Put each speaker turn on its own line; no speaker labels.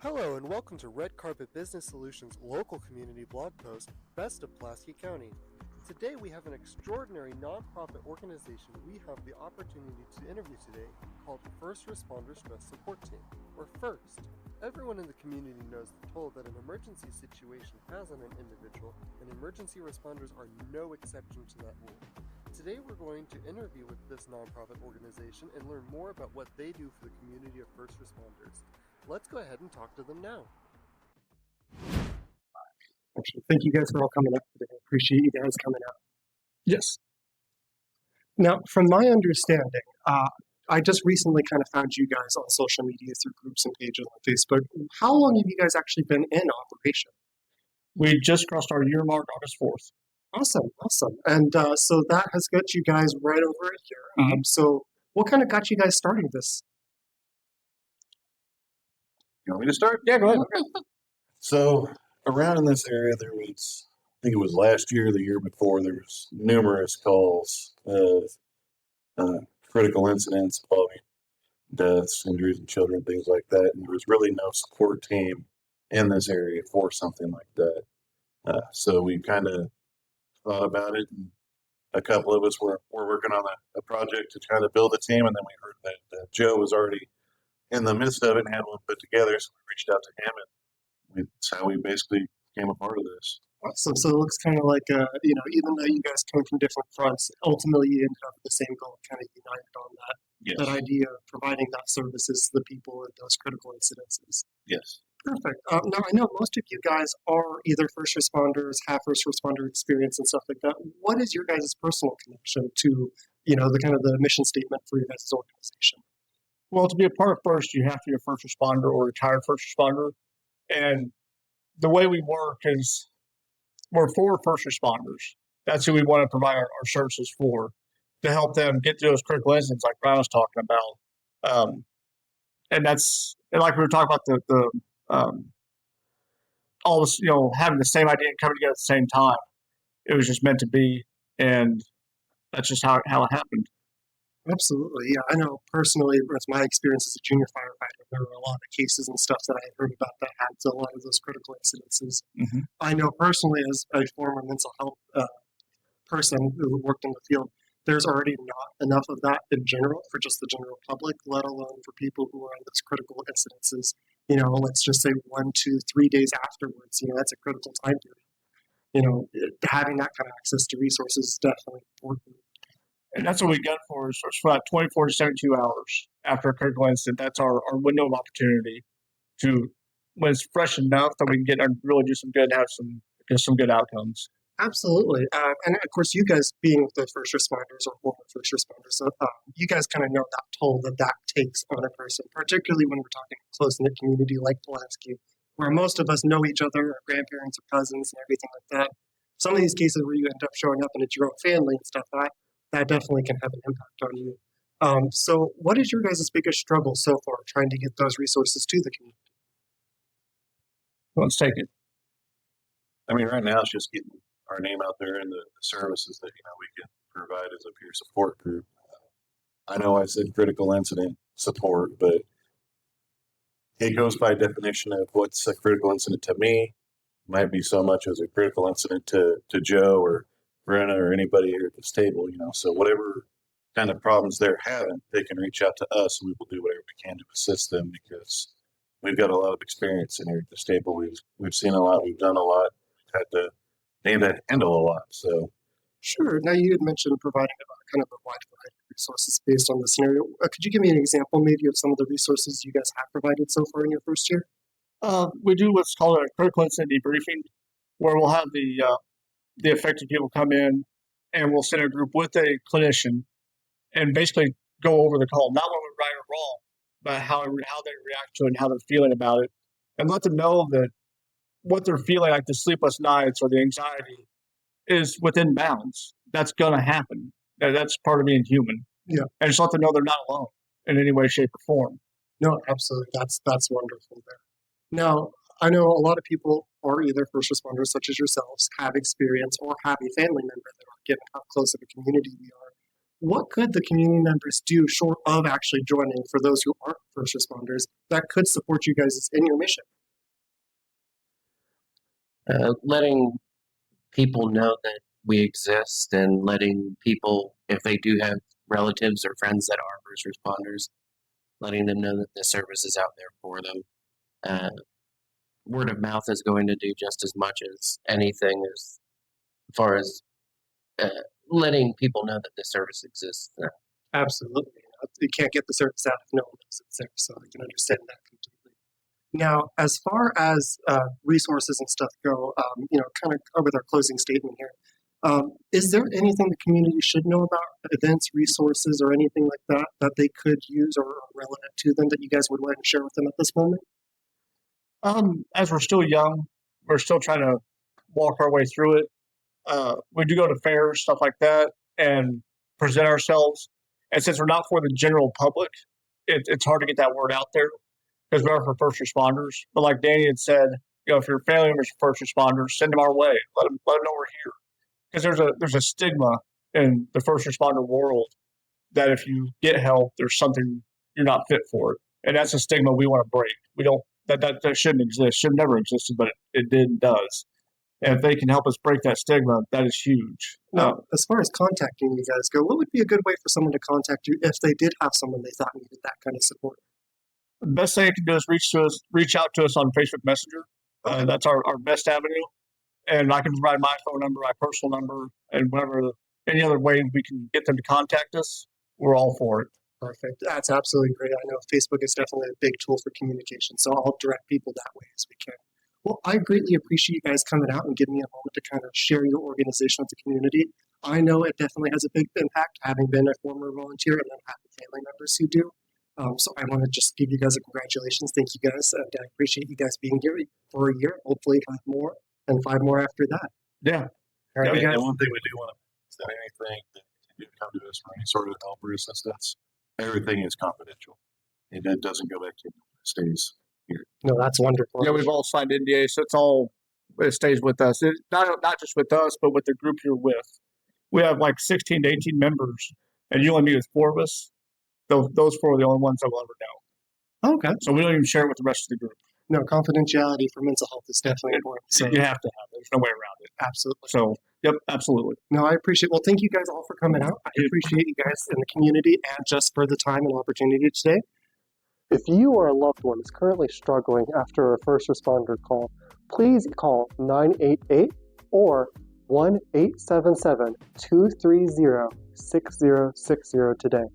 Hello and welcome to Red Carpet Business Solutions local community blog post, Best of Pulaski County. Today we have an extraordinary nonprofit organization we have the opportunity to interview today called First Responder Stress Support Team, or FIRST. Everyone in the community knows the toll that an emergency situation has on an individual, and emergency responders are no exception to that rule. Today we're going to interview with this nonprofit organization and learn more about what they do for the community of first responders. Let's go ahead and talk to them now.
Actually, thank you guys for all coming up today. I appreciate you guys coming out.
Yes.
Now, from my understanding, I just recently kind of found you guys on social media through groups and pages on Facebook. How long have you guys actually been in operation?
We just crossed our year mark August 4th.
Awesome. And so that has got you guys right over here.
Mm-hmm.
So what kind of got you guys starting this?
You want me to start?
Yeah, go ahead.
So around in this area, there was, I think it was last year, the year before, there was numerous calls of critical incidents involving deaths, injuries in children, things like that. And there was really no support team in this area for something like that. So we kind of thought about it, and a couple of us were working on a project to try to build a team, and then we heard that Joe was already in the midst of it and had one put together, so we reached out to him, and that's how we basically became a part of this.
Awesome. So it looks kind of like, even though you guys come from different fronts, ultimately you ended up with the same goal, kind of united on that.
Yes.
That idea of providing that services to the people in those critical incidences.
Yes.
Perfect. Now, I know most of you guys are either first responders, have first responder experience and stuff like that. What is your guys' personal connection to, the kind of the mission statement for your guys' organization?
Well, to be a part of FIRST, you have to be a first responder or retired first responder. And the way we work is we're for first responders. That's who we want to provide our services for, to help them get through those critical incidents like Brian was talking about. And that's, and like we were talking about all this, having the same idea and coming together at the same time. It was just meant to be, and that's just how it happened.
Absolutely. Yeah, I know personally, with my experience as a junior firefighter, there were a lot of cases and stuff that I had heard about that had a lot of those critical incidences.
Mm-hmm.
I know personally, as a former mental health person who worked in the field, there's already not enough of that in general for just the general public, let alone for people who are in those critical incidences. Let's just say 1, 2, 3 days afterwards. That's a critical time period. Having that kind of access to resources is definitely important.
And that's what we got for us. It's about 24 to 72 hours after a critical incident. That's our window of opportunity to, when it's fresh enough that we can get and really do some good, have some good outcomes.
Absolutely. And of course, you guys being the first responders or former first responders, you guys kind of know that toll that takes on a person, particularly when we're talking a close-knit community like Pulaski, where most of us know each other, our grandparents or cousins and everything like that. Some of these cases where you end up showing up and it's your own family and stuff, that definitely can have an impact on you. So what is your guys' biggest struggle so far trying to get those resources to the community?
Let's take it.
I mean, right now it's just getting our name out there and the services that we can provide as a peer support group. I know I said critical incident support, but it goes by definition of what's a critical incident to me. Might be so much as a critical incident to Joe or Brenna or anybody here at this table, so whatever kind of problems they're having, they can reach out to us and we will do whatever we can to assist them, because we've got a lot of experience in here at this table. We've seen a lot, we've done a lot, we've had to handle a lot. So
sure. Now you had mentioned providing kind of a wide variety of resources based on the scenario. Could you give me an example maybe of some of the resources you guys have provided so far in your first year?
We do what's called a critical incident debriefing, where we'll have the affected people come in and we'll send a group with a clinician and basically go over the call, not what went right or wrong, but how they react to it and how they're feeling about it, and let them know that what they're feeling, like the sleepless nights or the anxiety, is within bounds. That's going to happen. That's part of being human.
Yeah.
And just let them know they're not alone in any way, shape, or form.
No, absolutely. That's wonderful there. Now, I know a lot of people are either first responders such as yourselves, have experience, or have a family member that are given how close of a community we are. what could the community members do short of actually joining for those who aren't first responders that could support you guys in your mission?
Letting people know that we exist and letting people, if they do have relatives or friends that are first responders, letting them know that the service is out there for them. Word of mouth is going to do just as much as anything as far as letting people know that the service exists.
Absolutely. You can't get the service out if no one knows it's there, so I can understand that completely. Now, as far as resources and stuff go, kind of with our closing statement here, is there anything the community should know about events, resources, or anything like that that they could use or are relevant to them that you guys would like to share with them at this moment?
As we're still young, we're still trying to walk our way through it. We do go to fairs, stuff like that, and present ourselves. And since we're not for the general public, it's hard to get that word out there because we are for first responders. But like Danny had said, if your family members are first responders, send them our way. Let them know we're here. Because there's a stigma in the first responder world that if you get help, there's something you're not fit for it, and that's a stigma we want to break. We don't that shouldn't exist. Should have never existed, but it did and does. And if they can help us break that stigma, that is huge.
Now, as far as contacting you guys go, what would be a good way for someone to contact you if they did have someone they thought needed that kind of support?
The best thing you can do is reach out to us on Facebook Messenger. That's our best avenue. And I can provide my phone number, my personal number, and any other way we can get them to contact us, we're all for it.
Perfect. That's absolutely great. I know Facebook is definitely a big tool for communication, so I'll direct people that way as we can. Well, I greatly appreciate you guys coming out and giving me a moment to kind of share your organization with the community. I know it definitely has a big impact, having been a former volunteer and then having family members who do. So I want to just give you guys a congratulations. Thank you guys. And I appreciate you guys being here for a year, hopefully 5 more, and 5 more after that.
Yeah.
All right,
And one thing we do want to is that anything that you do come to us for any sort of help or assistance, everything is confidential. And it doesn't go back to you. It stays here.
No, that's wonderful.
Yeah, we've all signed NDA, so it stays with us. Not just with us, but with the group you're with. We have like 16 to 18 members, and you only meet with 4 of us. Those 4 are the only ones that will ever know.
Okay.
So we don't even share it with the rest of the group.
No, confidentiality for mental health is definitely important. So
you have to have it. There's no way around it.
Absolutely.
So, yep, absolutely.
No, I appreciate. Well, thank you guys all for coming out. I appreciate you guys in the community and just for the time and opportunity today. If you or a loved one is currently struggling after a first responder call, please call 988 or 1-877-230-6060 today.